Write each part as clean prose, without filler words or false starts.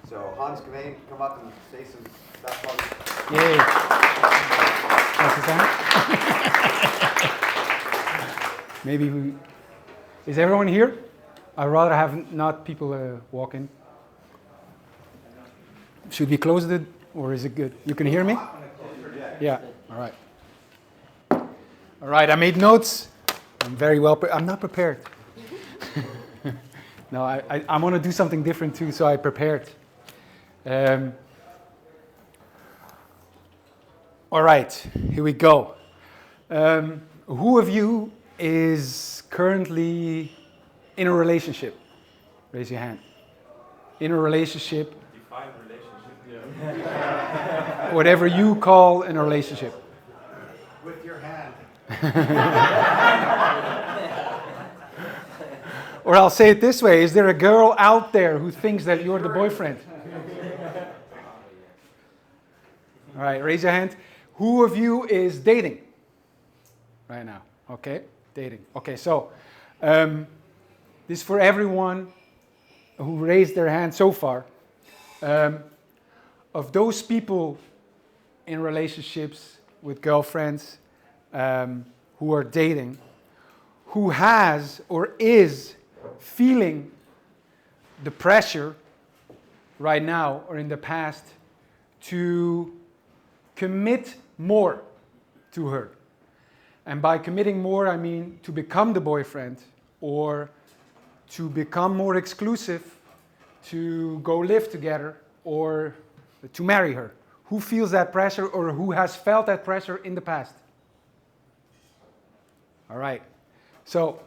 So Hans, come up and say some stuff on it. Yay. Maybe is everyone here? I'd rather have not people walk in. Should we close it or is it good? You can hear me? Yeah. All right. All right. I made notes. I'm very well. I'm not prepared. No, I want to do something different too, so I prepared. All right, here we go. Who of you is currently in a relationship? Raise your hand. In a relationship. Define relationship. Yeah. Whatever you call in a relationship. With your hand. Or I'll say it this way, is there a girl out there who thinks that you're the boyfriend? All right, raise your hand. Who of you is dating right now? Okay, dating. Okay, so this is for everyone who raised their hand so far. Of those people in relationships with girlfriends who are dating, who has or is feeling the pressure right now or in the past to commit more to her. And by committing more, I mean to become the boyfriend or to become more exclusive, to go live together or to marry her. Who feels that pressure or who has felt that pressure in the past? All right. So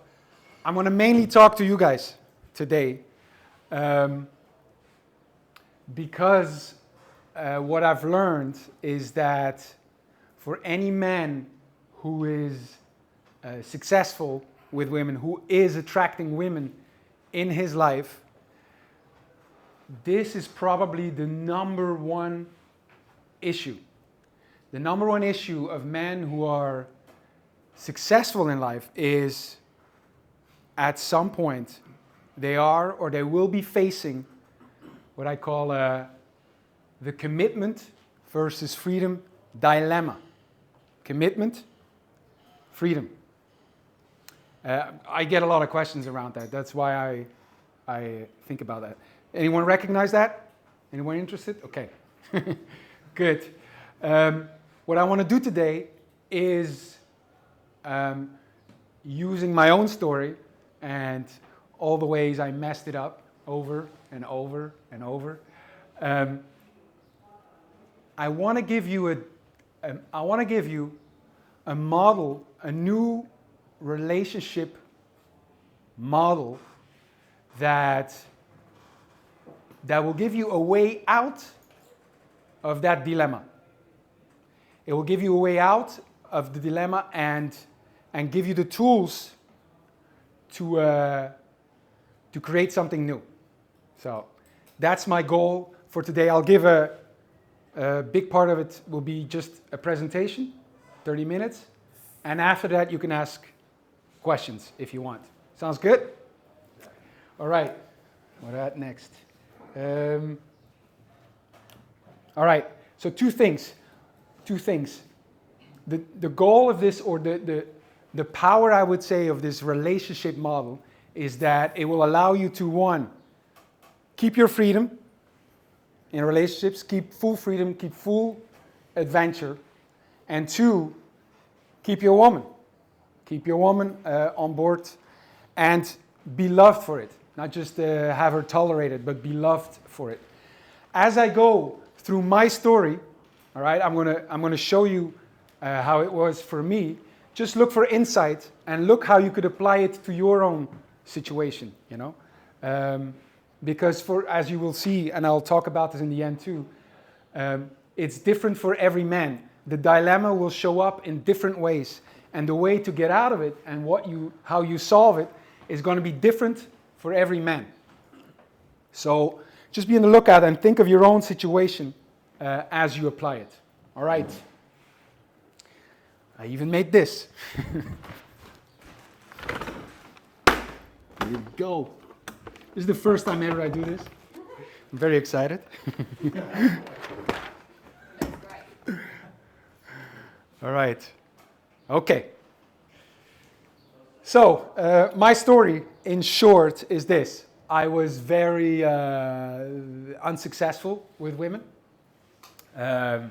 I'm going to mainly talk to you guys today because what I've learned is that for any man who is successful with women, who is attracting women in his life, this is probably the number one issue. The number one issue of men who are successful in life is at some point they are or they will be facing what I call the commitment versus freedom dilemma. Commitment, freedom. I get a lot of questions around that. That's why I think about that. Anyone recognize that? Anyone interested? Okay. Good. What I want to do today is using my own story and all the ways I messed it up over and over and over. I want to give you a model, a new relationship model that will give you a way out of that dilemma. It will give you a way out of the dilemma and give you the tools to create something new. So that's my goal for today. I'll give a big part of it will be just a presentation, 30 minutes. And after that, you can ask questions if you want. Sounds good? All right. What at next? All right. So two things. The goal of this, or the power, I would say, of this relationship model is that it will allow you to, one, keep your freedom in relationships, keep full freedom, keep full adventure, and two, keep your woman. Keep your woman on board and be loved for it. Not just have her tolerated, but be loved for it. As I go through my story, all right, I'm gonna show you how it was for me. Just look for insight and look how you could apply it to your own situation, you know. Because as you will see, and I'll talk about this in the end too, it's different for every man. The dilemma will show up in different ways. And the way to get out of it and how you solve it is going to be different for every man. So just be on the lookout and think of your own situation as you apply it. All right. I even made this. Here we go. This is the first time ever I do this. I'm very excited. All right. Okay. So, my story, in short, is this. I was very unsuccessful with women. I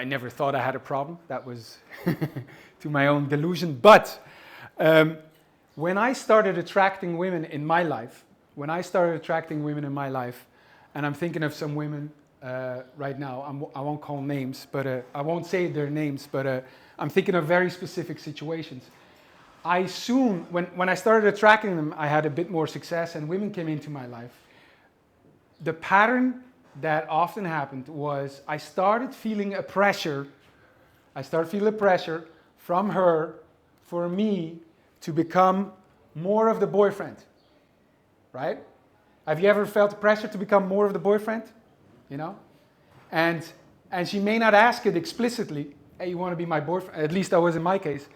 never thought I had a problem. That was to my own delusion. But when I started attracting women in my life, and I'm thinking of some women right now, I won't call names, but I won't say their names, but I'm thinking of very specific situations. I soon, when I started attracting them, I had a bit more success and women came into my life. The pattern that often happened was I started feeling a pressure from her for me to become more of the boyfriend, right? Have you ever felt the pressure to become more of the boyfriend? You know? And she may not ask it explicitly, hey, you want to be my boyfriend? At least that was in my case.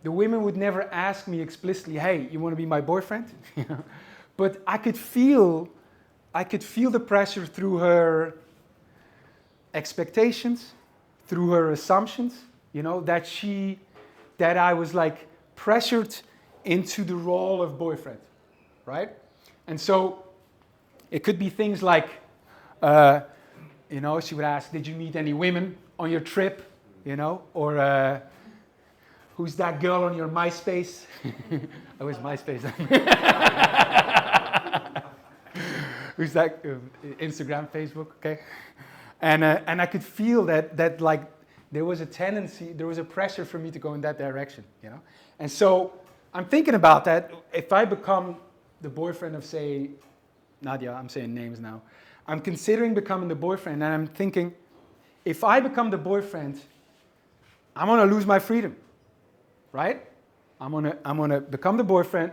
The women would never ask me explicitly, hey, you want to be my boyfriend? But I could feel the pressure through her expectations, through her assumptions, you know, that I was like pressured into the role of boyfriend, right? And so it could be things like, you know, she would ask, did you meet any women on your trip? You know, or who's that girl on your MySpace? Oh, it's MySpace. Who's that? Instagram, Facebook, okay? And I could feel that like there was a tendency, there was a pressure for me to go in that direction, you know? And so I'm thinking about that. If I become the boyfriend of, say, Nadia, I'm saying names now. I'm considering becoming the boyfriend, and I'm thinking, if I become the boyfriend, I'm gonna lose my freedom, right? I'm gonna become the boyfriend,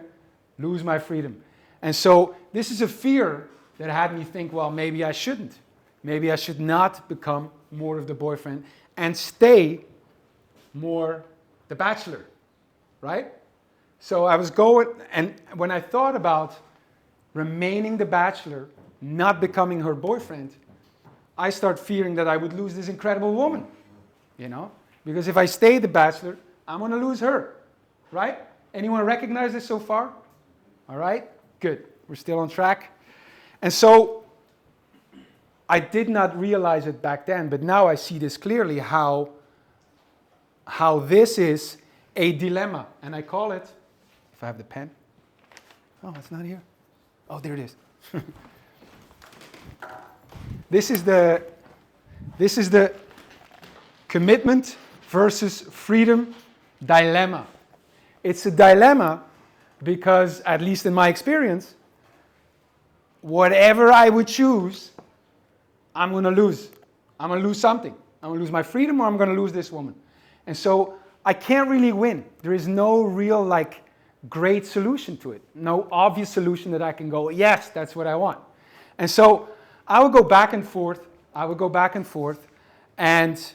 lose my freedom. And so this is a fear that had me think, well, maybe I shouldn't. Maybe I should not become more of the boyfriend and stay more the bachelor, right? So I was going, and when I thought about remaining the bachelor, not becoming her boyfriend, I start fearing that I would lose this incredible woman, you know? Because if I stay the bachelor, I'm going to lose her, right? Anyone recognize this so far? All right, good. We're still on track. And so I did not realize it back then, but now I see this clearly, how this is a dilemma. And I call it, if I have the pen. Oh, it's not here. Oh, there it is. This is the commitment versus freedom dilemma. It's a dilemma because, at least in my experience, whatever I would choose, I'm going to lose. I'm going to lose something. I'm going to lose my freedom, or I'm going to lose this woman. And so I can't really win. There is no real, like, great solution to it. No obvious solution that I can go, yes, that's what I want. And so I would go back and forth. And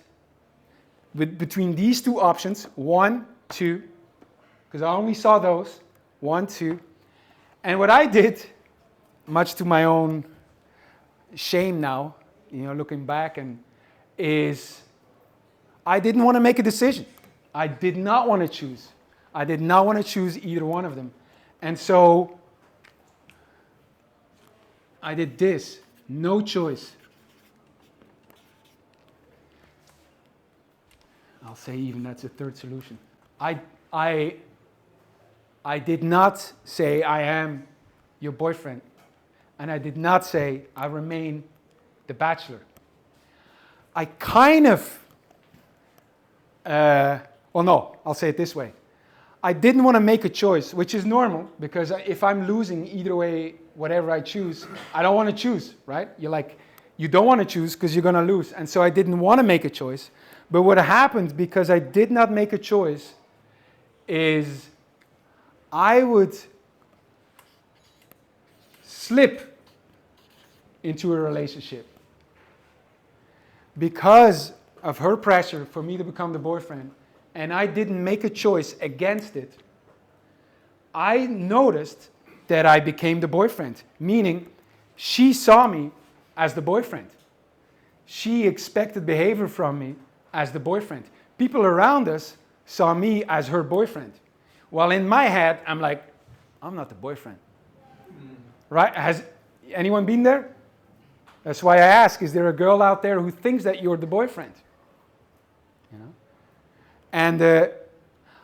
between these two options, 1, 2, because I only saw those, 1, 2. And what I did, much to my own shame now, you know, looking back, is I didn't want to make a decision. I did not want to choose. I did not want to choose either one of them. And so I did this. No choice. I'll say even that's a third solution. I did not say I am your boyfriend. And I did not say I remain the bachelor. I kind of, well, no, I'll say it this way. I didn't want to make a choice, which is normal, because if I'm losing either way, whatever I choose, I don't want to choose, right? You're like, you don't want to choose because you're going to lose. And so I didn't want to make a choice. But what happened, because I did not make a choice, is I would slip into a relationship because of her pressure for me to become the boyfriend, and I didn't make a choice against it. I noticed that I became the boyfriend. Meaning, she saw me as the boyfriend. She expected behavior from me as the boyfriend. People around us saw me as her boyfriend. While in my head, I'm like, I'm not the boyfriend. Right? Has anyone been there? That's why I ask, is there a girl out there who thinks that you're the boyfriend? You know? And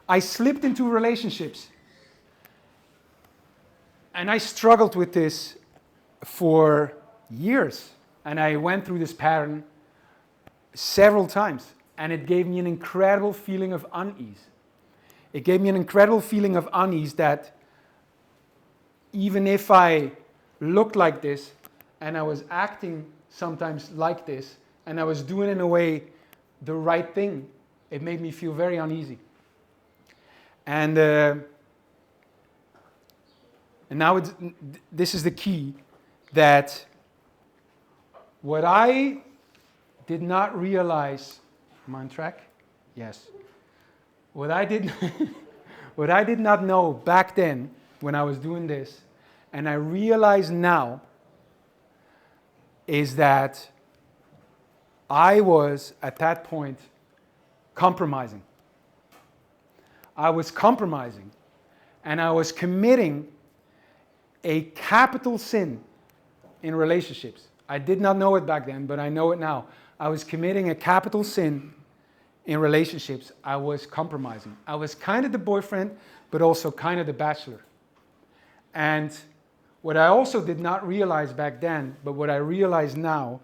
I slipped into relationships. And I struggled with this for years. And I went through this pattern several times. And it gave me an incredible feeling of unease. It gave me an incredible feeling of unease that even if I looked like this, and I was acting sometimes like this, and I was doing in a way the right thing, it made me feel very uneasy. And now this is the key, that what I did not realize, am I on track? Yes. What I did not know back then when I was doing this, and I realize now, is that I was at that point compromising. I was compromising, and I was committing a capital sin in relationships. I did not know it back then, but I know it now. I was committing a capital sin in relationships. I was compromising. I was kind of the boyfriend, but also kind of the bachelor. And what I also did not realize back then, but what I realize now,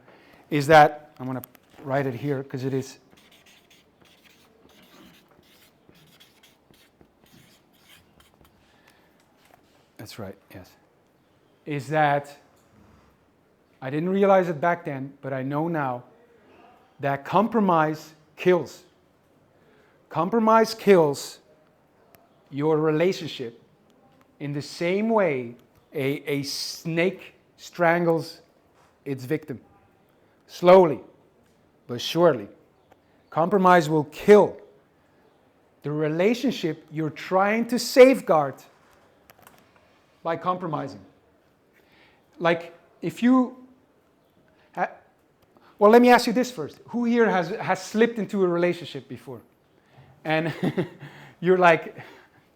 is that, I'm going to write it here because it is. That's right, yes. Is that I didn't realize it back then, but I know now that compromise kills. Compromise kills your relationship in the same way a snake strangles its victim. Slowly, but surely. Compromise will kill the relationship you're trying to safeguard by compromising. Like, if you... Well, let me ask you this first. Who here has slipped into a relationship before? And you're like,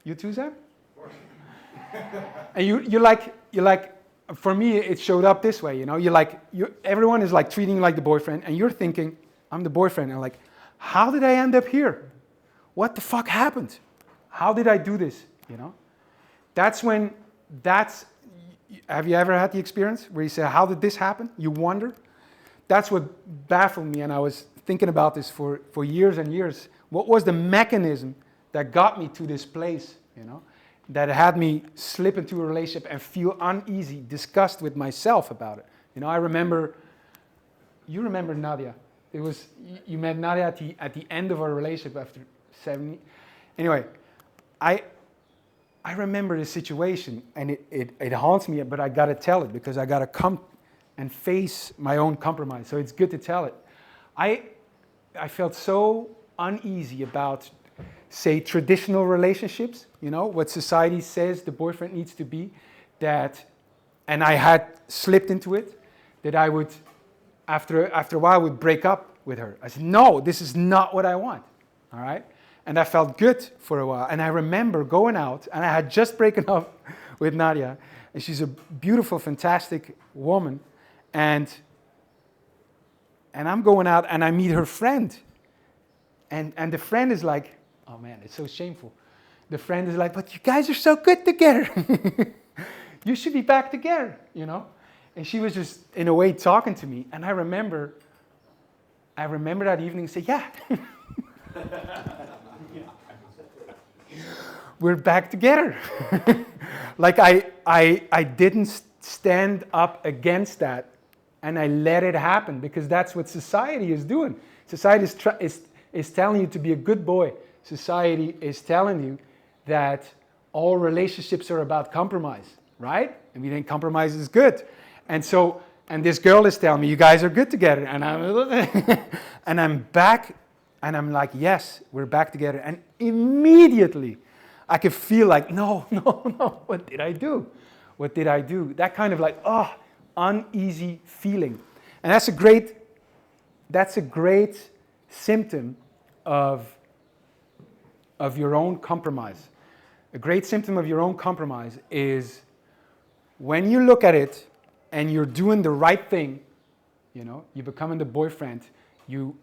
you too, Sam? And you're like, for me, it showed up this way, you know? Everyone is like treating you like the boyfriend, and you're thinking, I'm the boyfriend. And like, how did I end up here? What the fuck happened? How did I do this, you know? Have you ever had the experience where you say, how did this happen? You wonder. That's what baffled me, and I was thinking about this for years and years. What was the mechanism that got me to this place, you know, that had me slip into a relationship and feel uneasy, disgust with myself about it? You know, you remember Nadia. You met Nadia at the end of our relationship after 7 years. Anyway, I remember the situation, and it haunts me, but I got to tell it because I got to come and face my own compromise. So it's good to tell it. I felt so uneasy about, say, traditional relationships, you know, what society says the boyfriend needs to be, and I had slipped into it, that I would, after a while, would break up with her. I said, no, this is not what I want, all right? And I felt good for a while. And I remember going out, and I had just broken up with Nadia, and she's a beautiful, fantastic woman, and I'm going out, and I meet her friend. And the friend is like, oh man, it's so shameful. The friend is like, but you guys are so good together. You should be back together, you know? And she was just, in a way, talking to me. And I remember that evening say, yeah. We're back together. Like I didn't stand up against that, and I let it happen, because that's what society is doing. Society is telling you to be a good boy. Society is telling you that all relationships are about compromise, right? And we think compromise is good. And this girl is telling me, you guys are good together. And I'm back, and I'm like, yes, we're back together. And immediately, I could feel like, no, what did I do? What did I do? That kind of like, uneasy feeling. And that's a great symptom of your own compromise. A great symptom of your own compromise is when you look at it and you're doing the right thing, you're becoming the boyfriend, you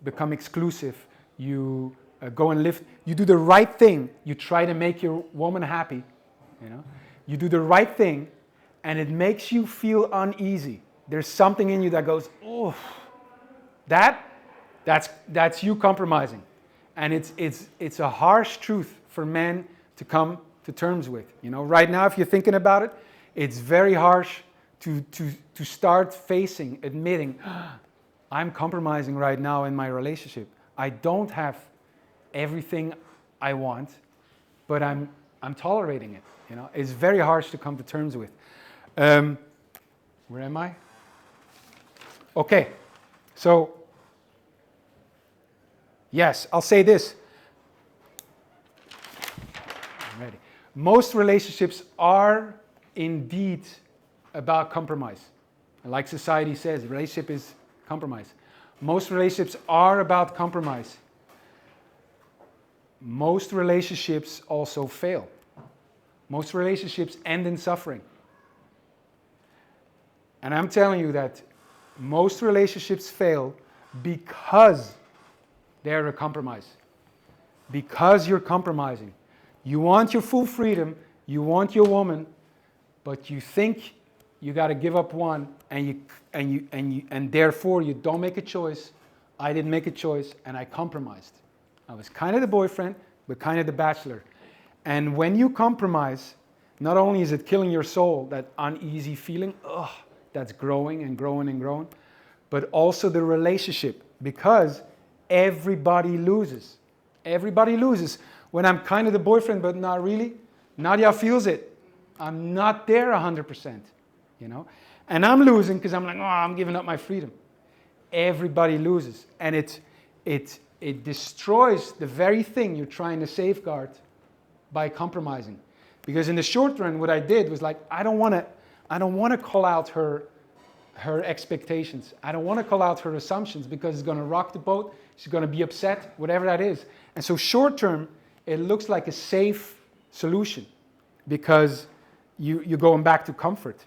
become exclusive, you go and live, you do the right thing, you try to make your woman happy, you do the right thing, and it makes you feel uneasy. There's something in you that goes, oh, that's you compromising. And it's a harsh truth for men to come to terms with. Right now, if you're thinking about it, it's very harsh to start facing, admitting, I'm compromising right now in my relationship. I don't have everything I want, but I'm tolerating it. It's very harsh to come to terms with. Where am I? Okay, so yes, I'll say this. I'm ready. Most relationships are indeed about compromise. Like society says, relationship is compromise. Most relationships are about compromise. Most relationships also fail. Most relationships end in suffering. And I'm telling you that most relationships fail because they're a compromise. Because you're compromising. You want your full freedom, you want your woman, but you think you got to give up one, and therefore you don't make a choice. I didn't make a choice, and I compromised. I was kind of the boyfriend, but kind of the bachelor. And when you compromise, not only is it killing your soul, that uneasy feeling, that's growing and growing and growing, but also the relationship, because everybody loses. Everybody loses. When I'm kind of the boyfriend, but not really, Nadia feels it. I'm not there 100%, And I'm losing because I'm like, I'm giving up my freedom. Everybody loses. And it destroys the very thing you're trying to safeguard by compromising. Because in the short run, what I did was like, I don't want to call out her expectations. I don't want to call out her assumptions because it's going to rock the boat. She's going to be upset, whatever that is. And so short term, it looks like a safe solution because you're going back to comfort.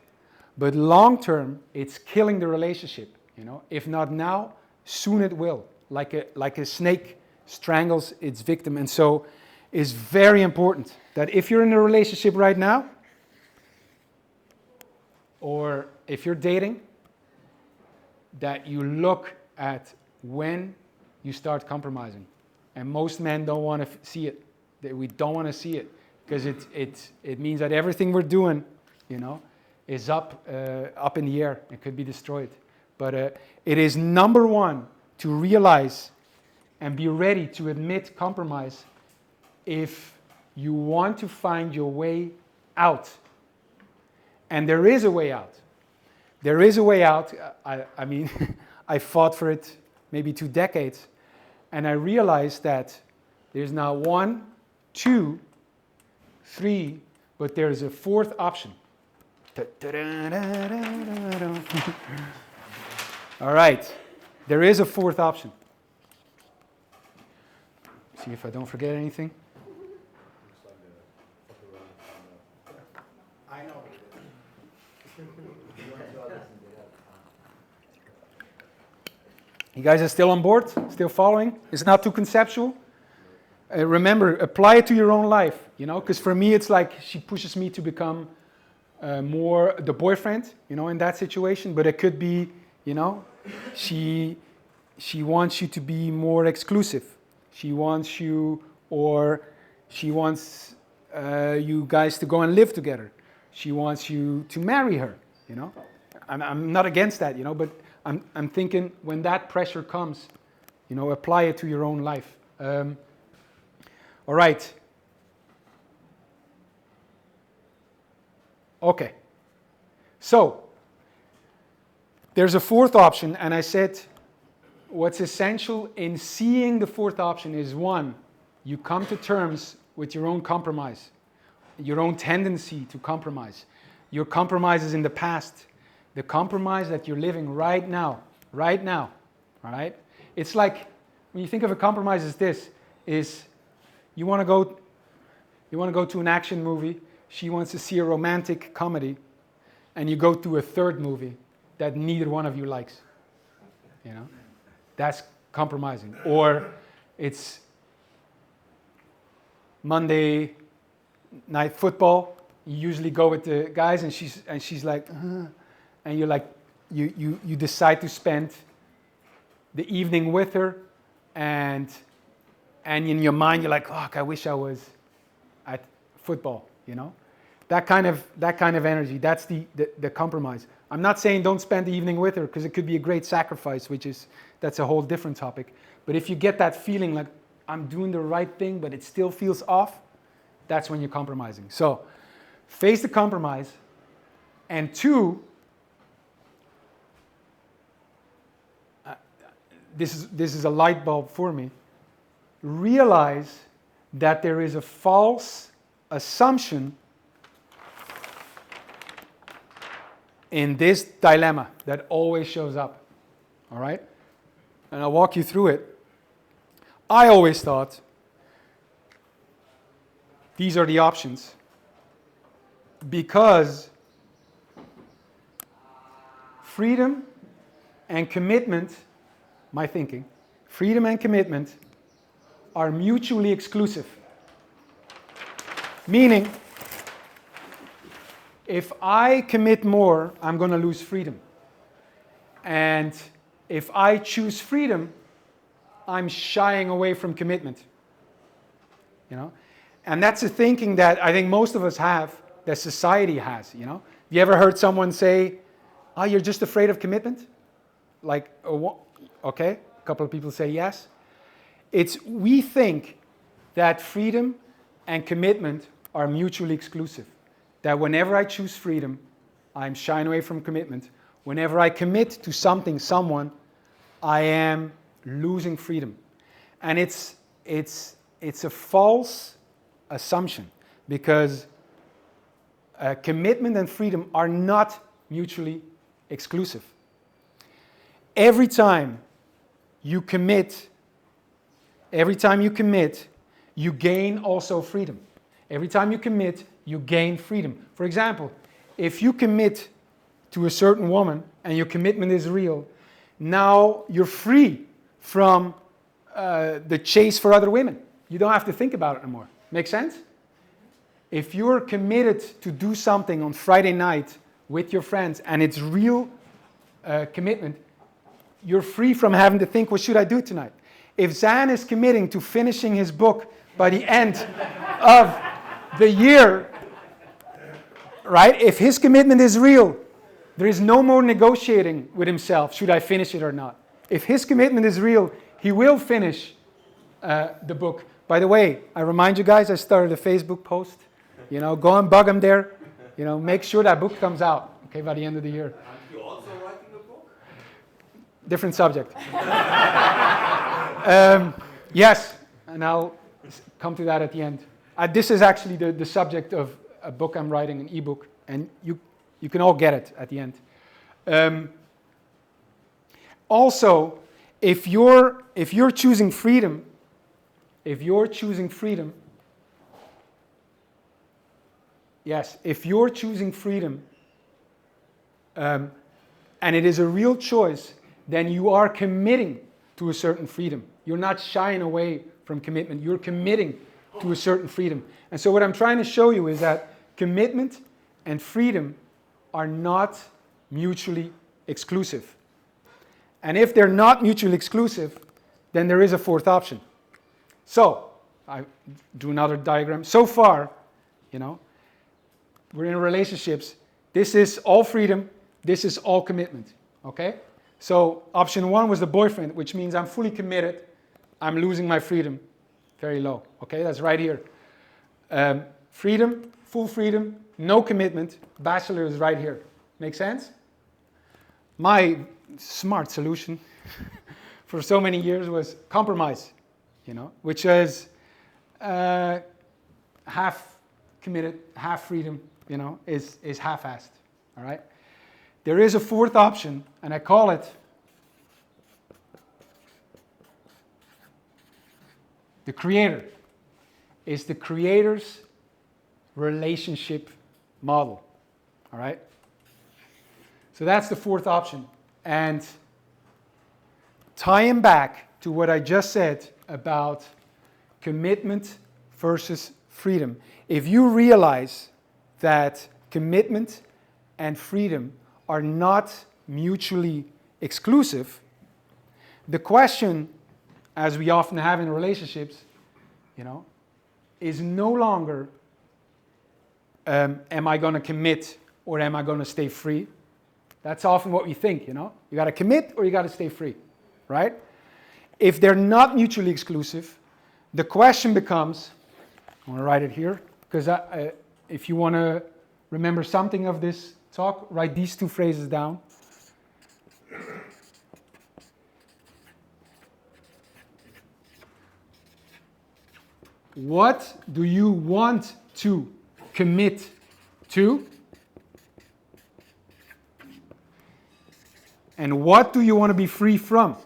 But long term, it's killing the relationship. If not now, soon it will. Like a snake strangles its victim. And so it's very important that if you're in a relationship right now, or if you're dating, that you look at when you start compromising. And most men don't want to see it. We don't want to see it because it means that everything we're doing, is up in the air. It could be destroyed. But it is number one to realize and be ready to admit compromise if you want to find your way out. And there is a way out. There is a way out. I mean, I fought for it maybe 2 decades. And I realized that there's now 1, 2, 3, but there's a 4th option. All right. There is a 4th option. See if I don't forget anything. I know. You guys are still on board? Still following? It's not too conceptual? Remember, apply it to your own life, because for me it's like she pushes me to become more the boyfriend, in that situation, but it could be, she wants you to be more exclusive. She wants you, or she wants you guys to go and live together. She wants you to marry her, I'm not against that, but I'm thinking when that pressure comes, apply it to your own life. All right. Okay. So, there's a 4th option, and I said what's essential in seeing the 4th option is 1, you come to terms with your own compromise. your own tendency to compromise. Your compromises in the past, the compromise that you're living right now, all right? It's like, when you think of a compromise as this, is you want to go to an action movie, she wants to see a romantic comedy, and you go to a third movie that neither one of you likes. You know? That's compromising. Or it's Monday night football, you usually go with the guys, and she's like, and you're like, you decide to spend the evening with her, and in your mind you're like, oh, I wish I was at football, you know? That kind of energy, that's the compromise. I'm not saying don't spend the evening with her, because it could be a great sacrifice, that's a whole different topic. But if you get that feeling like, I'm doing the right thing, but it still feels off, that's when you're compromising. So, face the compromise, and two, this is a light bulb for me, realize that there is a false assumption in this dilemma that always shows up, all right? And I'll walk you through it. I always thought these are the options because freedom and commitment, my thinking, freedom and commitment are mutually exclusive. Meaning, if I commit more, I'm going to lose freedom. And if I choose freedom, I'm shying away from commitment. You know? And that's a thinking that I think most of us have, that society has, you know? You ever heard someone say, oh, you're just afraid of commitment? Like, okay, a couple of people say yes. We think that freedom and commitment are mutually exclusive. That whenever I choose freedom, I'm shying away from commitment. Whenever I commit to something, someone, I am losing freedom. And it's a false assumption, because commitment and freedom are not mutually exclusive. Every time you commit, you gain also freedom. Every time you commit, you gain freedom. For example, if you commit to a certain woman and your commitment is real, now you're free from the chase for other women. You don't have to think about it anymore. Make sense? If you're committed to do something on Friday night with your friends and it's real commitment, you're free from having to think, what should I do tonight? If Zan is committing to finishing his book by the end of the year, right? If his commitment is real, there is no more negotiating with himself, should I finish it or not? If his commitment is real, he will finish the book. By the way, I remind you guys, I started a Facebook post. You know, go and bug him there. You know, make sure that book comes out, okay, by the end of the year. Aren't you also writing a book? Different subject. Yes, and I'll come to that at the end. This is actually the subject of a book I'm writing, an ebook, and you can all get it at the end. Also, if you're choosing freedom, yes, if you're choosing freedom, and it is a real choice, then you are committing to a certain freedom. You're not shying away from commitment. You're committing to a certain freedom. And so what I'm trying to show you is that commitment and freedom are not mutually exclusive. And if they're not mutually exclusive, then there is a fourth option. So, I drew another diagram. So far, you know, we're in relationships. This is all freedom. This is all commitment. Okay? So, option one was the boyfriend, which means I'm fully committed. I'm losing my freedom. Very low. Okay? That's right here. Freedom, full freedom, no commitment. Bachelor is right here. Make sense? My smart solution for so many years was compromise, you know, which is half committed, half freedom, is half-assed. All right? There is a fourth option, and I call it the creator. Is the creator's relationship model. All right? So that's the fourth option. And tying back to what I just said about commitment versus freedom, if you realize that commitment and freedom are not mutually exclusive, the question, as we often have in relationships, is no longer, am I going to commit or am I going to stay free? That's often what we think, You got to commit or you got to stay free, right? If they're not mutually exclusive, the question becomes, I want to write it here, because if you want to remember something of this talk, write these two phrases down. What do you want to commit to? And what do you want to be free from?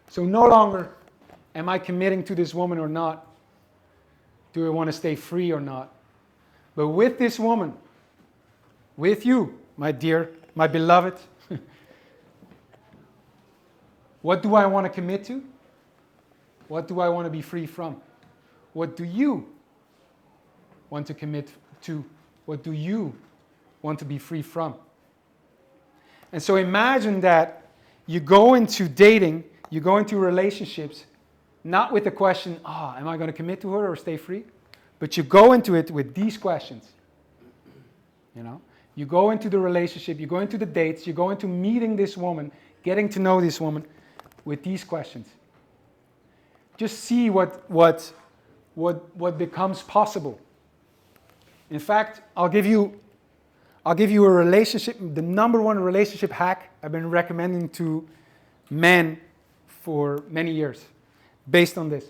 So no longer am I committing to this woman or not? Do I want to stay free or not? But with this woman, with you, my dear, my beloved, what do I want to commit to? What do I want to be free from? What do you want to commit to? What do you want to be free from? And so imagine that you go into dating, you go into relationships, not with the question, am I going to commit to her or stay free? But you go into it with these questions. You go into the relationship, you go into the dates, you go into meeting this woman, getting to know this woman with these questions. Just see what becomes possible. In fact, I'll give you a relationship, the number one relationship hack I've been recommending to men for many years, based on this,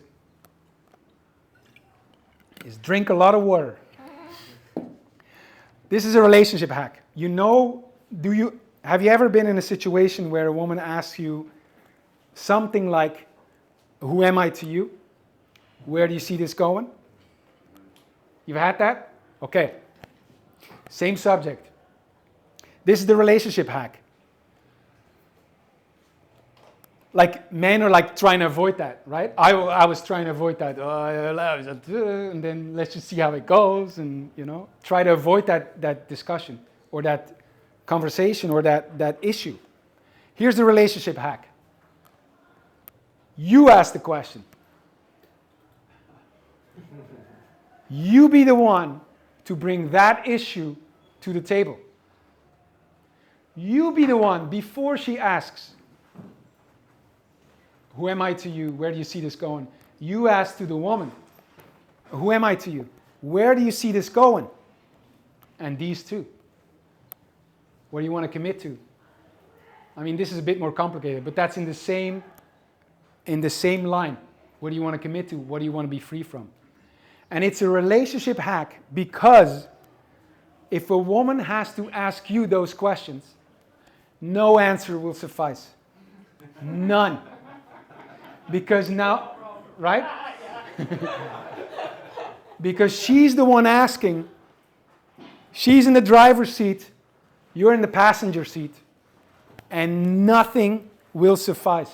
is drink a lot of water. This is a relationship hack. Have you ever been in a situation where a woman asks you something like, who am I to you? Where do you see this going? You've had that? Okay. Same subject. This is the relationship hack. Like, men are like trying to avoid that, right? I was trying to avoid that. And then let's just see how it goes, and try to avoid that discussion or that conversation or that issue. Here's the relationship hack. You ask the question. You be the one to bring that issue to the table. You be the one, before she asks, who am I to you? Where do you see this going? You ask to the woman, who am I to you? Where do you see this going? And these two. What do you want to commit to? I mean, this is a bit more complicated, but that's in the same line. What do you want to commit to? What do you want to be free from? And it's a relationship hack, because if a woman has to ask you those questions, no answer will suffice. None. Because now, right? Because she's the one asking. She's in the driver's seat. You're in the passenger seat. And nothing will suffice.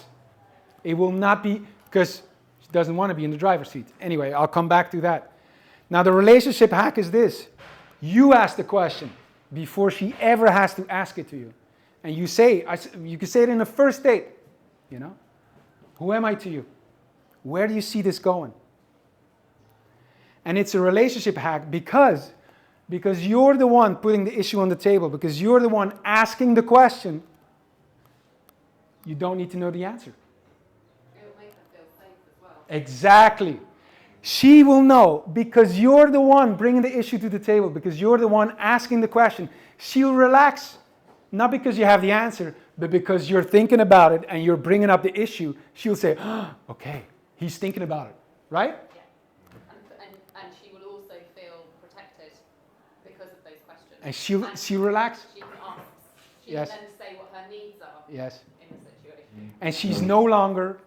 It will not be, because she doesn't want to be in the driver's seat. Anyway, I'll come back to that. Now, the relationship hack is this. You ask the question before she ever has to ask it to you. And you can say it in a first date, Who am I to you? Where do you see this going? And it's a relationship hack because you're the one putting the issue on the table, because you're the one asking the question. You don't need to know the answer. It will make them feel safe as well. Exactly. She will know because you're the one bringing the issue to the table, because you're the one asking the question. She'll relax, not because you have the answer, but because you're thinking about it and you're bringing up the issue. She'll say, oh, okay, he's thinking about it, right? Yeah. And she will also feel protected because of those questions. And she'll relax. She can ask. She Yes. can then say what her needs are Yes. in the situation. And she's no longer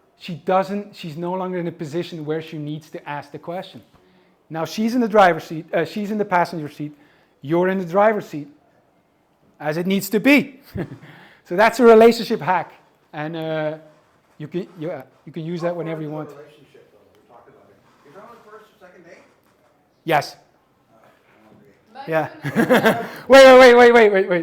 in a position where she needs to ask the question. Now she's in the driver's seat, she's in the passenger seat, you're in the driver's seat, as it needs to be. So that's a relationship hack. And you can use that whenever you want. Relationship, though, we're talking about it. You're talking about first or second date? Yes. Most Yeah. women, Wait.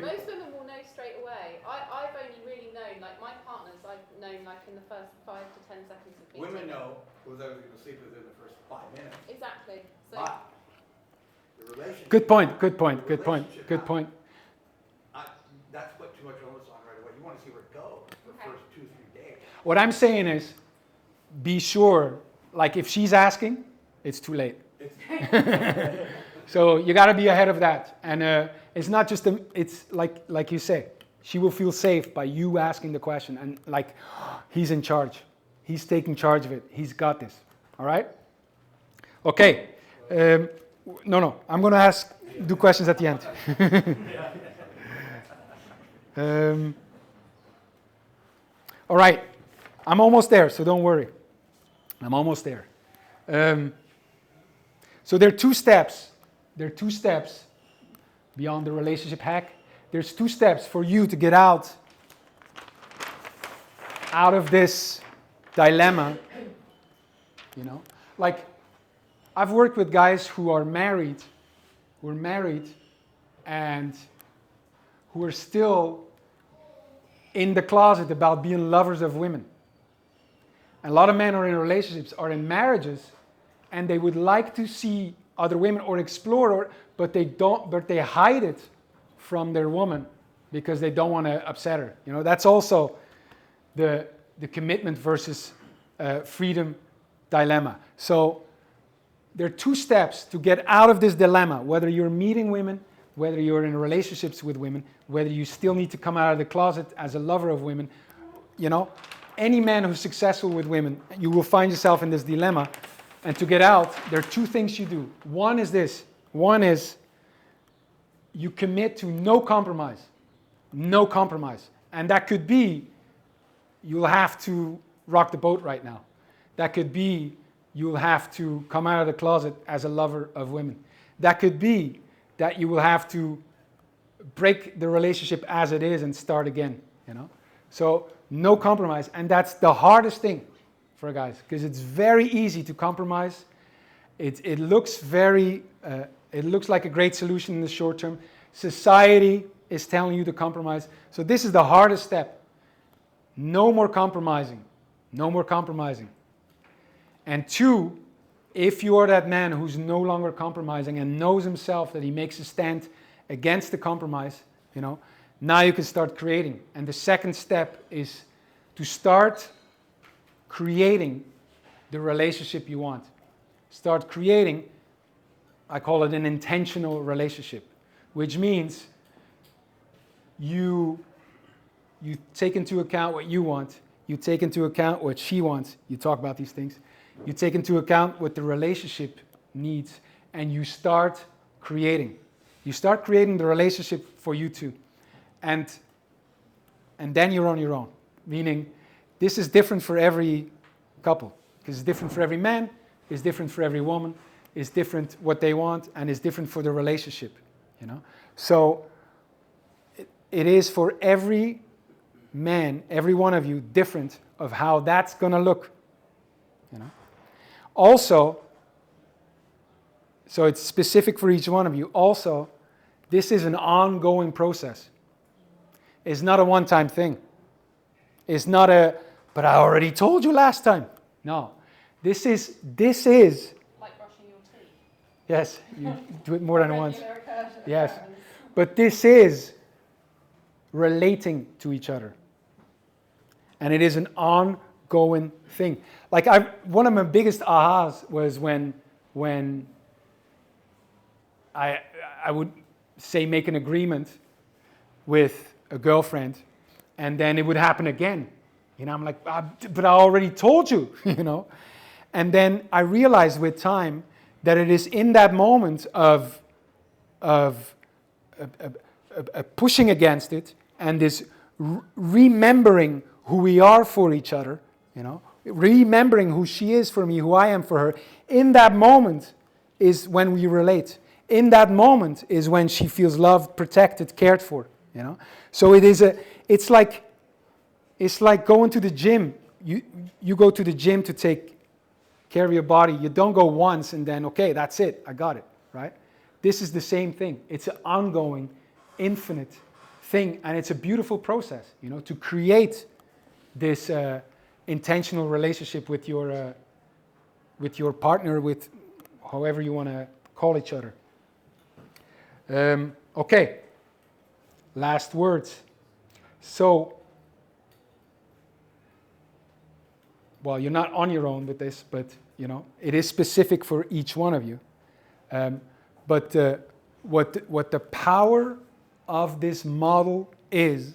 most women will know straight away. I've only really known, like my partners, I've known like in the first 5 to 10 seconds of meeting. Women know who they're going to sleep with in the first 5 minutes. Exactly. So But the relationship. Good point. That's put too much onus on right away. You want to see where it goes the first 2-3 days. What I'm saying is, be sure, like if she's asking, it's too late. So you got to be ahead of that. And it's not just, it's like you say, she will feel safe by you asking the question. And like, he's in charge. He's taking charge of it. He's got this. All right? Okay. No. I'm going to do questions at the end. All right. I'm almost there, so don't worry. I'm almost there. So there are 2 steps. There are 2 steps beyond the relationship hack. There's 2 steps for you to get out of this dilemma. You know, like I've worked with guys who are married, and who are still in the closet about being lovers of women. And a lot of men are in relationships, are in marriages, and they would like to see other women or explore, but they hide it from their woman because they don't want to upset her. You know, that's also the commitment versus freedom dilemma. So there are 2 steps to get out of this dilemma, whether you're meeting women, whether you're in relationships with women, whether you still need to come out of the closet as a lover of women. You know, any man who's successful with women, you will find yourself in this dilemma. And to get out, there are 2 things you do. One is this. One is you commit to no compromise. No compromise. And that could be you'll have to rock the boat right now. That could be you'll have to come out of the closet as a lover of women. That could be that you will have to break the relationship as it is and start again, you know? So no compromise. And that's the hardest thing for guys, because it's very easy to compromise. It looks like a great solution in the short term. Society is telling you to compromise. So this is the hardest step. No more compromising. No more compromising. And 2, if you are that man who's no longer compromising and knows himself that he makes a stand against the compromise, you know, now you can start creating. And the second step is to start creating the relationship you want. Start creating, I call it an intentional relationship, which means you take into account what you want, you take into account what she wants, you talk about these things, you take into account what the relationship needs, and you start creating. You start creating the relationship for you two. And then you're on your own. Meaning, this is different for every couple. Because it's different for every man, it's different for every woman, it's different what they want, and it's different for the relationship. You know? So, it is for every man, every one of you, different of how that's going to look. You know? Also, so it's specific for each one of you. Also, this is an ongoing process. It's not a one-time thing. It's not but I already told you last time. No. This is like brushing your teeth. Yes, you do it more than once. Regular Yes. But this is relating to each other. And it is an ongoing thing. Like one of my biggest ahas was when when I would say make an agreement with a girlfriend, and then it would happen again. I'm like, but I already told you, And then I realized with time that it is in that moment of pushing against it and this remembering who we are for each other, remembering who she is for me, who I am for her. In that moment is when we relate. In that moment is when she feels loved, protected, cared for. So it's like going to the gym. You go to the gym to take care of your body. You don't go once and then, okay, that's it, I got it, right? This is the same thing. It's an ongoing, infinite thing, and it's a beautiful process, to create this intentional relationship with your partner, with however you want to call each other. Okay, last words. So, well, you're not on your own with this, but it is specific for each one of you. But what the power of this model is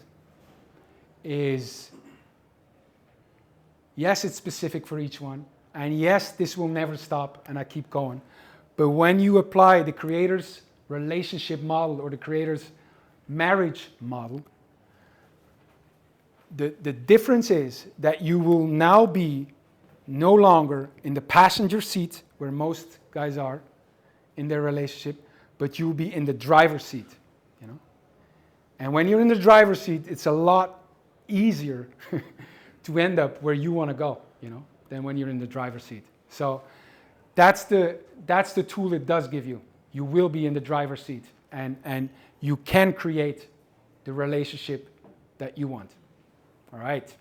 yes, it's specific for each one, and yes, this will never stop, and I keep going. But when you apply the Creator's relationship model or the Creator's marriage model, the difference is that you will now be no longer in the passenger seat, where most guys are in their relationship, but you'll be in the driver's seat, And when you're in the driver's seat, it's a lot easier to end up where you want to go, than when you're in the driver's seat. So that's the tool it does give you. You will be in the driver's seat, and you can create the relationship that you want. All right.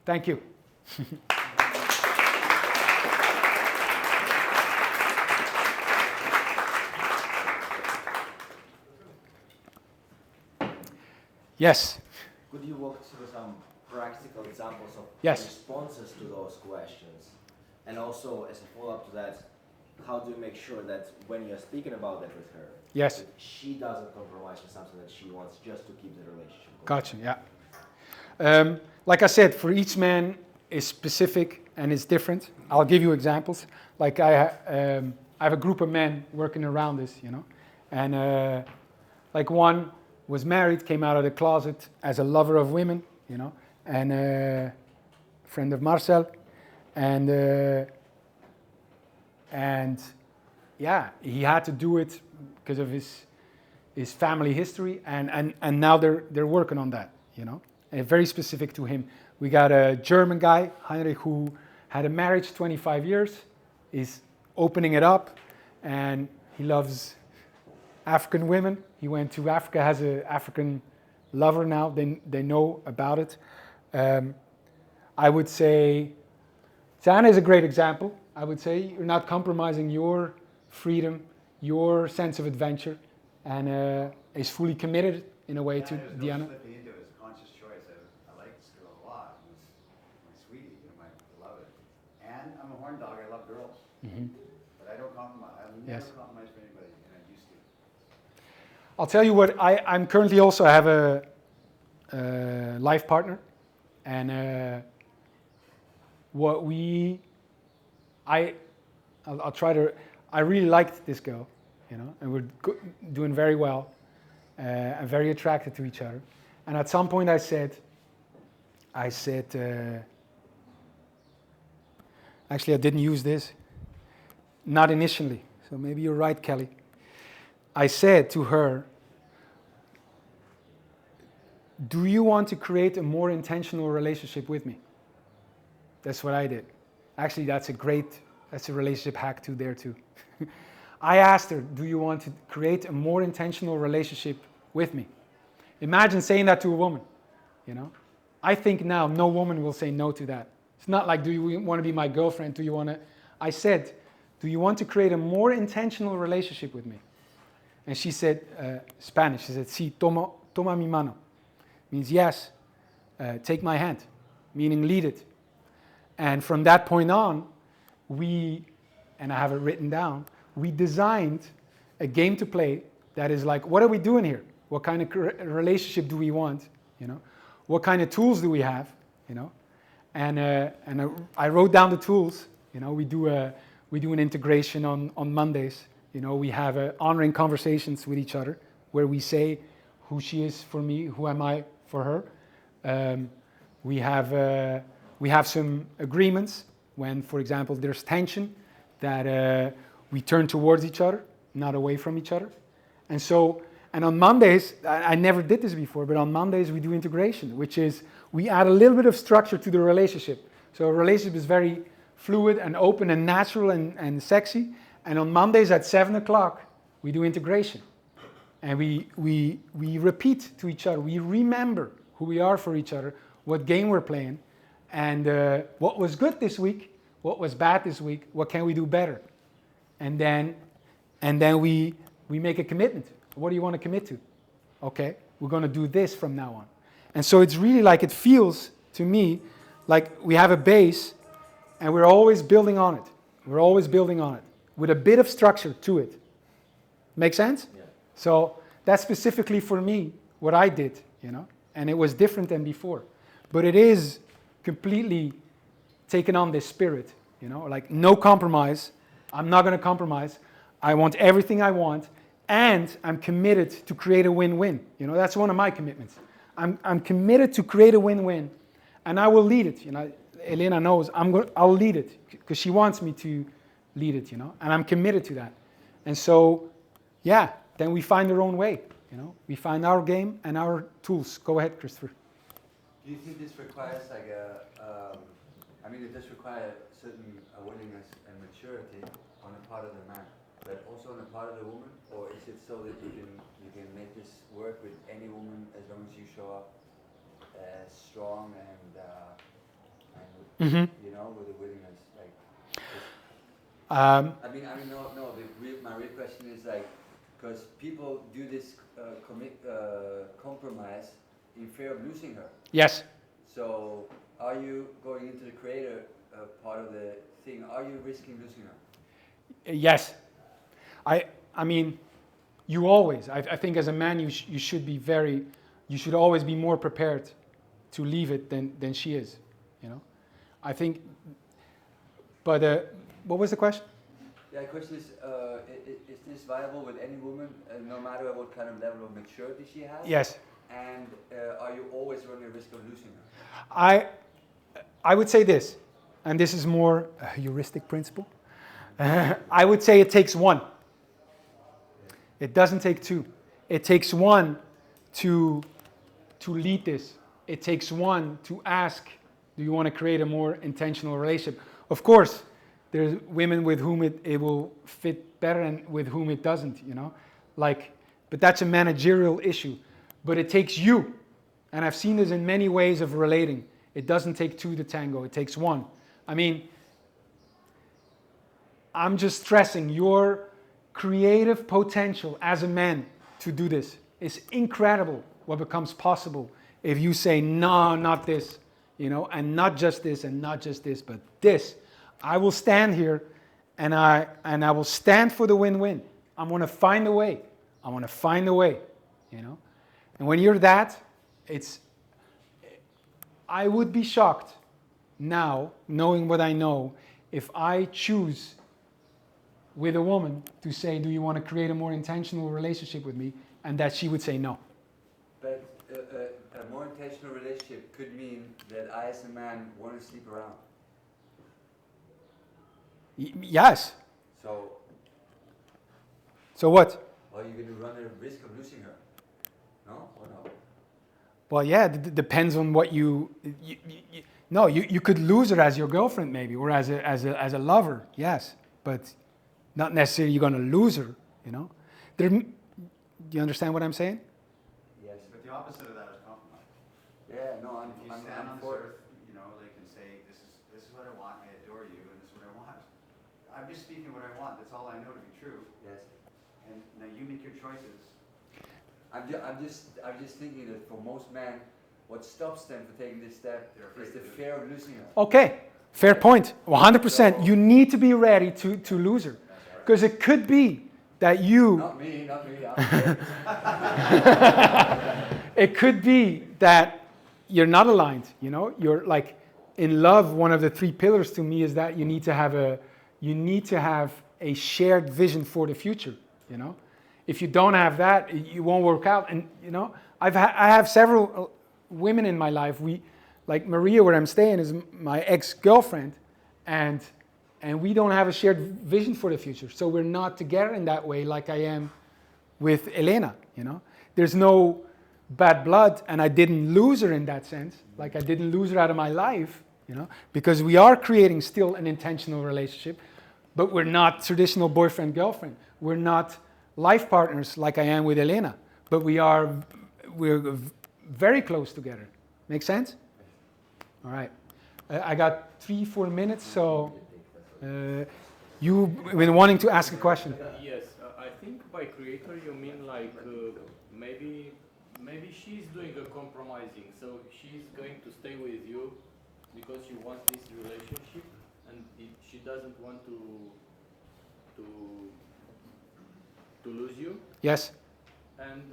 Thank you. Yes. Could you walk through some practical examples of Yes. responses to those questions? And also, as a follow-up to that, how do you make sure that when you're speaking about that with her, Yes. that she doesn't compromise on something that she wants just to keep the relationship going? Gotcha, yeah. Like I said, for each man is specific and is different. I'll give you examples. Like I have a group of men working around this, And like one was married, came out of the closet as a lover of women, and a friend of Marcel. And yeah, he had to do it because of his family history, and now they're working on that, And very specific to him. We got a German guy, Heinrich, who had a marriage 25 years, is opening it up, and he loves African women. He went to Africa, has an African lover now. They know about it. I would say Zana is a great example. I would say you're not compromising your freedom, your sense of adventure, and is fully committed in a way to Diana. Slipping into it. It was a conscious choice. I like this girl a lot. My sweetie, my beloved. And I'm a horn dog. I love girls. Mm-hmm. But I don't compromise. I never Yes. compromise for anybody, and I used to. I'll tell you what, I'm currently also have a life partner, and I'll try to, I really liked this girl, and we're doing very well, and very attracted to each other. And at some point I said, actually I didn't use this, not initially, so maybe you're right, Kelly. I said to her, do you want to create a more intentional relationship with me? That's what I did. Actually, that's a relationship hack too there too. I asked her, do you want to create a more intentional relationship with me? Imagine saying that to a woman, I think now no woman will say no to that. It's not like, do you want to be my girlfriend? Do you want to? I said, do you want to create a more intentional relationship with me? And she said, Spanish, she said, sí, toma mi mano. Means yes, take my hand, meaning lead it. And from that point on, and I have it written down, we designed a game to play that is like, what are we doing here? What kind of relationship do we want? You know, what kind of tools do we have? You know, and I wrote down the tools. You know, we do an integration on Mondays. You know, we have honoring conversations with each other where we say who she is for me, who am I for her. We have some agreements when, for example, there's tension that we turn towards each other, not away from each other. And on Mondays, I never did this before, but on Mondays we do integration, which is we add a little bit of structure to the relationship. So a relationship is very fluid and open and natural and sexy. And on Mondays at 7 o'clock, we do integration. And we repeat to each other. We remember who we are for each other, what game we're playing, and what was good this week, what was bad this week, what can we do better. And then we make a commitment. What do you want to commit to? Okay, we're going to do this from now on. And so it's really like, it feels to me like we have a base and we're always building on it. We're always building on it with a bit of structure to it. Make sense? Yeah. So that's specifically for me what I did, you know, and it was different than before. But it is completely taken on this spirit, you know, like no compromise. I'm not going to compromise. I want everything I want, and I'm committed to create a win-win. You know, that's one of my commitments. I'm committed to create a win-win, and I will lead it. You know, Elena knows I'll lead it because she wants me to lead it. You know, and I'm committed to that. And so, yeah, then we find our own way. You know, we find our game and our tools. Go ahead, Christopher. Do you think this requires like it does require certain willingness and maturity on the part of the man, but also on the part of the woman? Or is it so that you can make this work with any woman as long as you show up strong and you know, with a willingness? Like, my real question is like, because people do this compromise in fear of losing her. Yes. So, are you going into the creator part of the thing? Are you risking losing her? Yes. I mean, you always. I think as a man, you should always be more prepared to leave it than she is. You know, I think. But what was the question? Yeah, the question is this viable with any woman, no matter what kind of level of maturity she has? Yes. And are you always running a risk of losing her? I would say this, and this is more a heuristic principle. I would say it takes one. It doesn't take two. It takes one to lead this. It takes one to ask, do you want to create a more intentional relationship? Of course, there's women with whom it will fit better and with whom it doesn't, you know. But that's a managerial issue. But it takes you. And I've seen this in many ways of relating. It doesn't take two to tango, it takes one. I mean, I'm just stressing your creative potential as a man to do this. It's incredible what becomes possible if you say, no, not this, you know, and not just this and not just this, but this. I will stand here and I will stand for the win-win. I'm going to find a way. I want to find a way, you know. And when you're that, I would be shocked now, knowing what I know, if I choose with a woman to say, do you want to create a more intentional relationship with me? And that she would say no. But a more intentional relationship could mean that I as a man want to sleep around. Yes. So what? Are you going to run a risk of losing her? No or no? Well, yeah, it depends on what you could lose her as your girlfriend maybe, or as a lover, yes, but not necessarily you're going to lose her, you know. Do you understand what I'm saying? Yes. But the opposite of that is compromise. Yeah, no, If you stand on this earth, you know, they can say, this is what I want, I adore you, and this is what I want. I'm just speaking what I want, that's all I know to be true. Yes. And now you make your choices. I'm just thinking that for most men, what stops them from taking this step is the fear of losing her. Okay, fair point. 100%. You need to be ready to lose her. Because it could be that you, Not me. I'm it could be that you're not aligned, you know? You're like, in love, one of the 3 pillars to me is that you need to have a shared vision for the future, you know? If you don't have that, you won't work out. And, you know, I have several women in my life. Like Maria, where I'm staying, is my ex-girlfriend, and we don't have a shared vision for the future. So we're not together in that way like I am with Elena, you know? There's no bad blood, and I didn't lose her in that sense. Like I didn't lose her out of my life, you know? Because we are creating still an intentional relationship, but we're not traditional boyfriend-girlfriend. We're not life partners like I am with Elena, but we're very close together. Make sense? All right. I got 3-4 minutes, so you've been wanting to ask a question. Yes, I think by creator you mean like maybe she's doing a compromising, so she's going to stay with you because she wants this relationship, and she doesn't want to lose you. Yes. And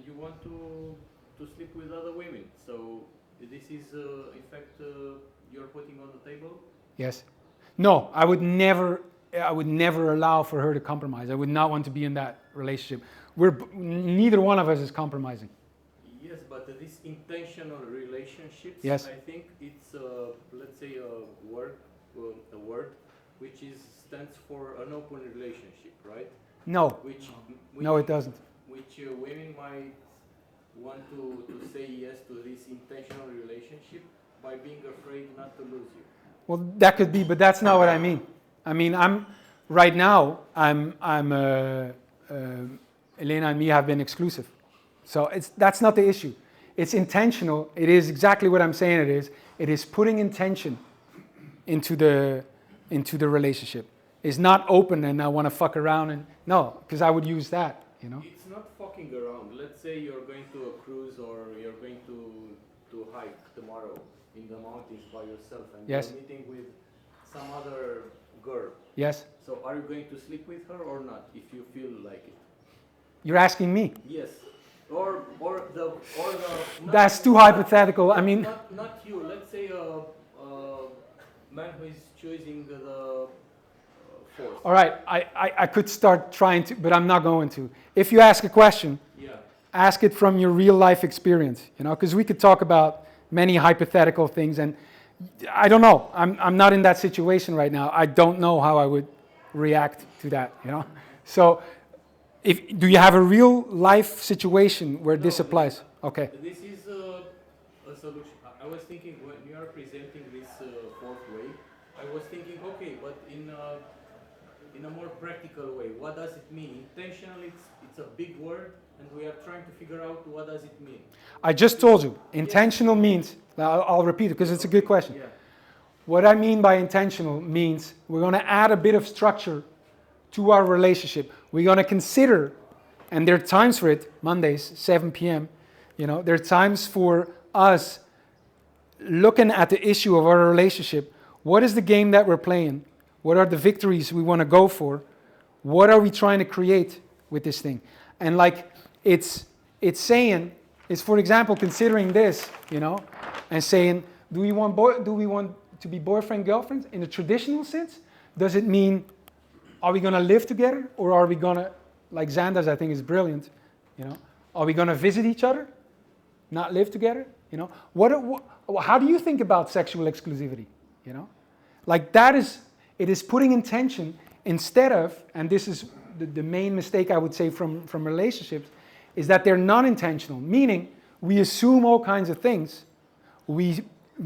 you want to sleep with other women. So this is in fact you're putting on the table. Yes. No, I would never allow for her to compromise. I would not want to be in that relationship. Neither one of us is compromising. Yes, but this intentional relationships, yes. I think it's let's say a word which stands for an open relationship, right? No. No, it doesn't. Which women might want to say yes to this intentional relationship by being afraid not to lose you. Well, that could be, but that's not what I mean. I mean, right now, Elena and me have been exclusive. So that's not the issue. It's intentional. It is exactly what I'm saying it is. It is putting intention into the relationship. It's not open and I want to fuck around and no, because I would use that, you know. It's not fucking around. Let's say you're going to a cruise or you're going to hike tomorrow in the mountains by yourself and yes. you're meeting with some other girl. Yes. So are you going to sleep with her or not if you feel like it? You're asking me. Yes. Or the that's too hypothetical. I mean not you. Let's say a man who is choosing the force. All right, I could start trying to, but I'm not going to. If you ask a question, ask it from your real life experience, you know, because we could talk about many hypothetical things, and I don't know. I'm not in that situation right now. I don't know how I would react to that, you know. So, do you have a real life situation where this applies? Okay. This is a solution. I was thinking when you are presenting this fourth way, I was thinking, okay, but in a more practical way, what does it mean? Intentionally, it's a big word, and we are trying to figure out what does it mean. I just told you, intentional means, I'll repeat it because it's a good question. Yeah. What I mean by intentional means we're going to add a bit of structure to our relationship. We're going to consider, and there are times for it, Mondays, 7 p.m., you know, there are times for us looking at the issue of our relationship. What is the game that we're playing? What are the victories we want to go for? What are we trying to create with this thing? And like it's saying, it's for example considering this, you know, and saying, do we want to be boyfriend girlfriends in the traditional sense? Does it mean are we going to live together, or are we going to, like Xanda's I think is brilliant, you know, are we going to visit each other, not live together? You know, how do you think about sexual exclusivity? You know, like that is. It is putting intention instead of, and this is the main mistake I would say from relationships, is that they're non-intentional, meaning we assume all kinds of things, we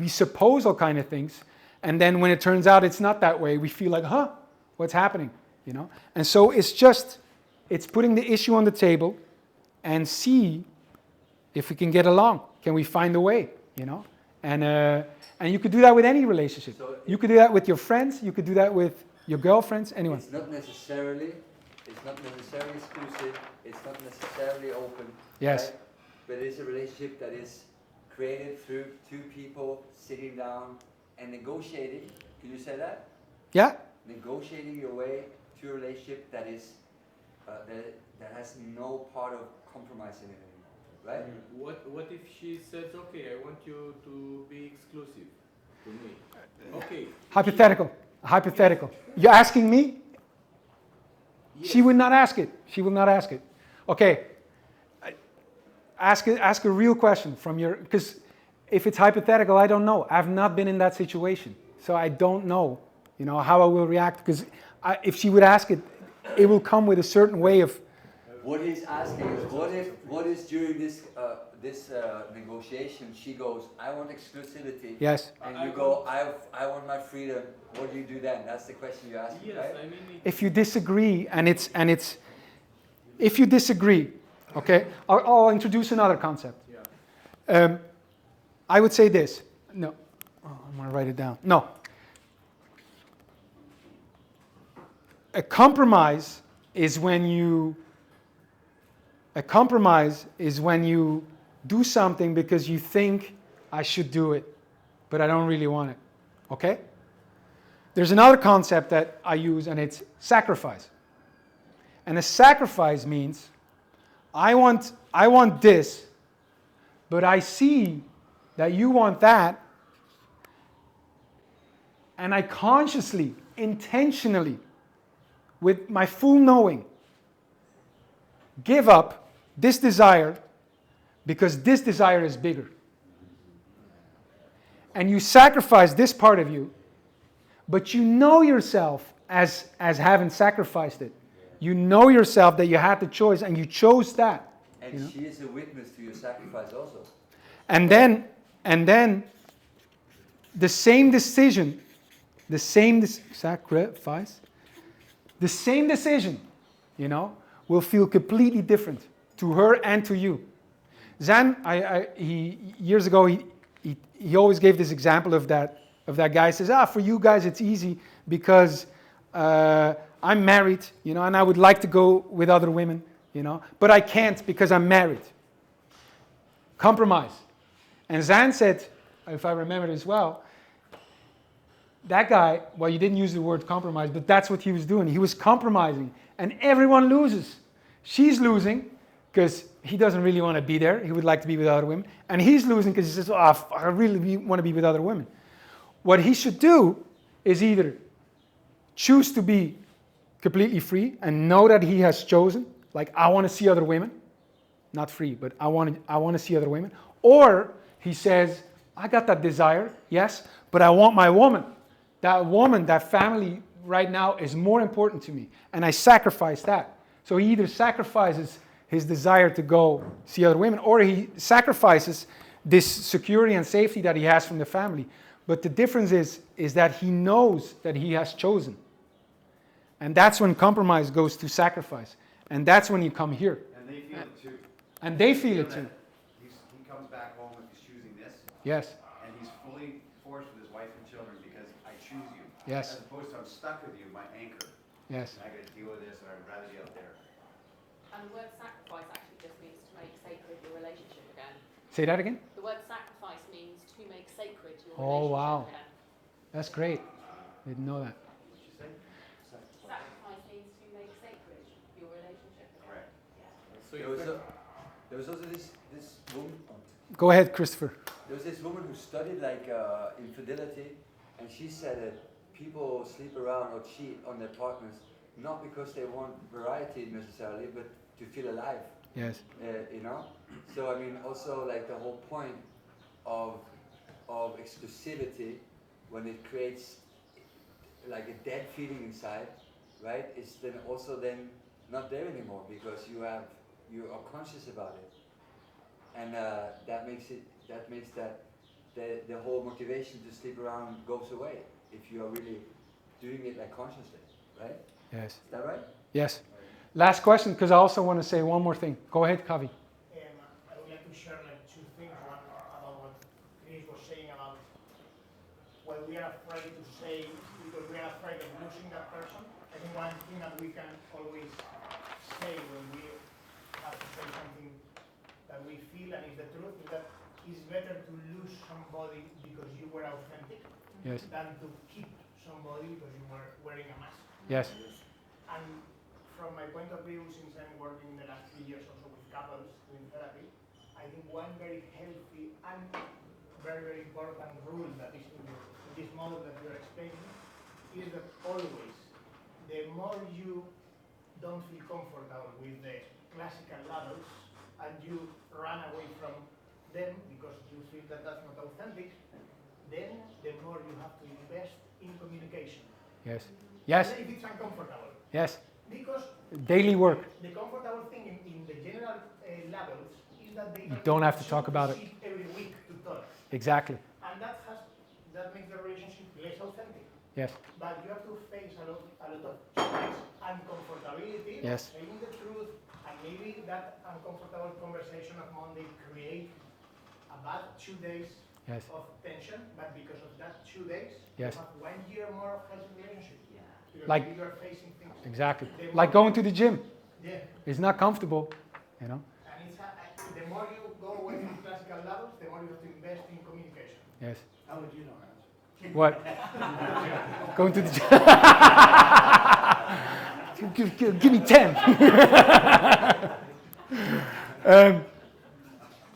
suppose all kinds of things, and then when it turns out it's not that way, we feel like, huh, what's happening? You know? And so it's putting the issue on the table and see if we can get along. Can we find a way? You know? And you could do that with any relationship. So you could do that with your friends. You could do that with your girlfriends. Anyone. It's not necessarily exclusive. It's not necessarily open. Yes. Right? But it is a relationship that is created through two people sitting down and negotiating. Can you say that? Yeah. negotiating your way to a relationship that is that has no part of compromise in it anymore, right? What if she says, okay, I want you to be exclusive to me? Okay. Hypothetical. Hypothetical. You're asking me? Yes. She would not ask it. She will not ask it. Okay. Ask a real question from your, because if it's hypothetical, I don't know. I've not been in that situation. So I don't know, how I will react, because if she would ask it, it will come with a certain way of. What he's asking is, what is during this negotiation, she goes, I want exclusivity. Yes. And you go, I want my freedom. What do you do then? That's the question you're asking, Yes, right? I mean. If you disagree, if you disagree, okay, I'll introduce another concept. Yeah. I would say this. No, I'm gonna write it down. No. A compromise is when you do something because you think I should do it, but I don't really want it. Okay? There's another concept that I use, and it's sacrifice. And a sacrifice means I want this, but I see that you want that, and I consciously, intentionally, with my full knowing, give up this desire because this desire is bigger. And you sacrifice this part of you, but you know yourself as having sacrificed it. You know yourself that you had the choice and you chose that. And she is a witness to your sacrifice also. And then the same decision, sacrifice, the same decision, will feel completely different to her and to you. Zan, years ago, he always gave this example of that guy. He says, for you guys it's easy because I'm married, and I would like to go with other women, but I can't because I'm married. Compromise. And Zan said, if I remember this well, that guy, well, you didn't use the word compromise, but that's what he was doing. He was compromising, and everyone loses. She's losing because he doesn't really want to be there. He would like to be with other women. And he's losing because he says, I really want to be with other women. What he should do is either choose to be completely free and know that he has chosen, like I want to see other women, not free, but I want to see other women. Or he says, I got that desire, yes, but I want my woman. That woman, that family right now is more important to me. And I sacrifice that. So he either sacrifices his desire to go see other women, or he sacrifices this security and safety that he has from the family. But the difference is that he knows that he has chosen. And that's when compromise goes to sacrifice. And that's when you come here. And they feel it too. And they feel it too. He comes back home if he's choosing this. Yes. And he's fully forced with his wife and children because I choose you. Yes. As opposed to I'm stuck with you, my anchor. Yes. And I got to deal with this, or I'd rather be out there. And the word sacrifice actually just means to make sacred your relationship again. Say that again? The word sacrifice means to make sacred your Oh, relationship wow. again. That's great. Didn't know that. What'd you say? Sacrifice means to make sacred your relationship again. Correct. So There was also this woman. Go ahead, Christopher. There was this woman who studied infidelity, and she said that people sleep around or cheat on their partners not because they want variety necessarily, but to feel alive. Yes. So I mean, also like the whole point of exclusivity, when it creates like a dead feeling inside, right? It's then also not there anymore because you are conscious about it, and that makes the whole motivation to sleep around goes away if you are really doing it like consciously, right? Yes. Is that right? Yes. Last question, because I also want to say one more thing. Go ahead, Kavi. I would like to share two things. One about what Chris was saying about what we are afraid to say because we are afraid of losing that person. I think one thing that we can always say when we have to say something that we feel and is the truth is that it's better to lose somebody because you were authentic Yes. than to keep somebody because you were wearing a mask. Yes. And from my point of view, since I'm working the last 3 years also with couples doing therapy, I think one very healthy and very, very important rule that is in this model that you're explaining is that always, the more you don't feel comfortable with the classical labels and you run away from them because you feel that that's not authentic, then the more you have to invest in communication. Yes. Yes. Even if it's uncomfortable. Yes. Because Daily work. the comfortable thing in the general labels is that they You don't have to talk about it. sit every week to talk. Exactly. And that makes the relationship less authentic. Yes. But you have to face a lot of challenges, uncomfortability, Yes. saying the truth, and maybe that uncomfortable conversation of Monday create a bad 2 days Yes. of tension, but because of that 2 days, Yes. you have 1 year more of healthy relationship. Because Like- maybe you are facing things. Exactly. The Like more- going to the gym. Yeah. It's not comfortable, you know? And the more you go away from classical levels, the more you have to invest in communication. Yes. How would you know, Hans? What? Going to the gym. Give me 10.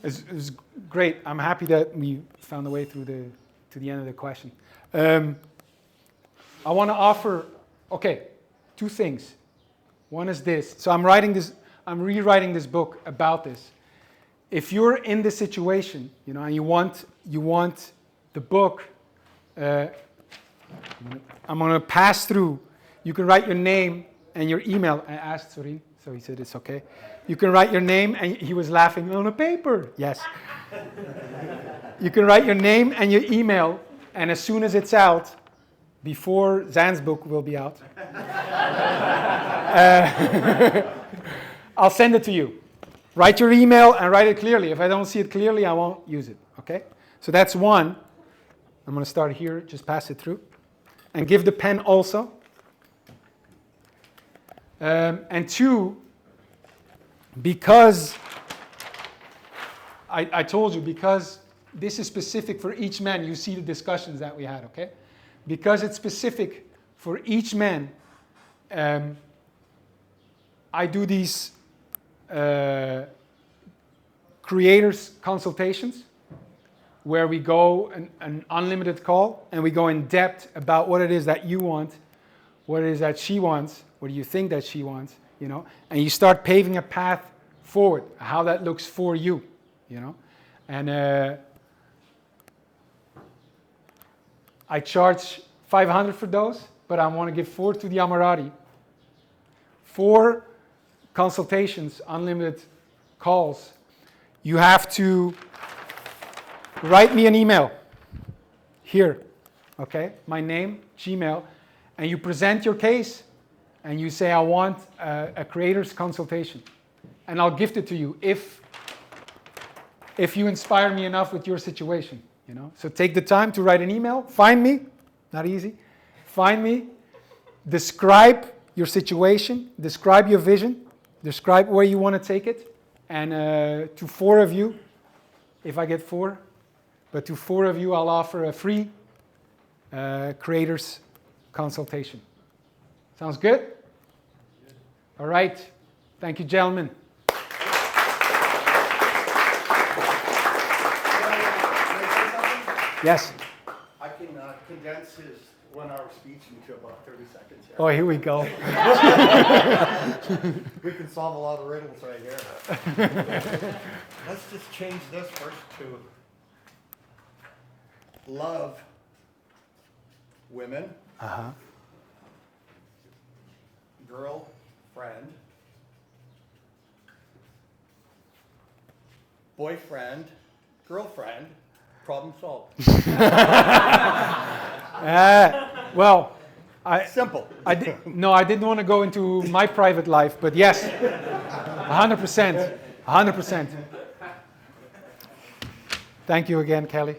It's great. I'm happy that we found a way through to the end of the question. I want to offer, okay, 2 things. One is this. So I'm rewriting this book about this. If you're in this situation, you know, and you want the book, I'm going to pass through. You can write your name and your email. I asked Sorin, so he said it's okay. You can write your name, and he was laughing, on a paper. Yes. You can write your name and your email, and as soon as it's out, before Zan's book will be out, I'll send it to you. Write your email and write it clearly. If I don't see it clearly, I won't use it, okay? So that's one. I'm going to start here, just pass it through. And give the pen also. And 2, because I told you, because this is specific for each man, you see the discussions that we had, okay? Because it's specific for each man, I do these creators consultations where we go an unlimited call and we go in depth about what it is that you want, what it is that she wants, what do you think that she wants, you know, and you start paving a path forward, how that looks for you, you know, and I charge 500 for those, but I want to give 4 to the Amorati. 4 consultations, unlimited calls. You have to write me an email here, okay? My name, Gmail, and you present your case, and you say, I want a creator's consultation, and I'll gift it to you if you inspire me enough with your situation, you know? So take the time to write an email, find me, not easy, find me, describe your situation, describe your vision, describe where you want to take it, and to 4 of you, if I get 4, but to 4 of you I'll offer a free creators consultation. Sounds good? All right. Thank you, gentlemen. Yes. I can condense his 1-hour speech into about 30 seconds here. Oh, here we go. We can solve a lot of riddles right here. Let's just change this first to love women, Uh-huh. girlfriend, boyfriend, girlfriend, problem solved. Well, Simple. I didn't want to go into my private life, but yes, 100%, 100%. Thank you again, Kelly.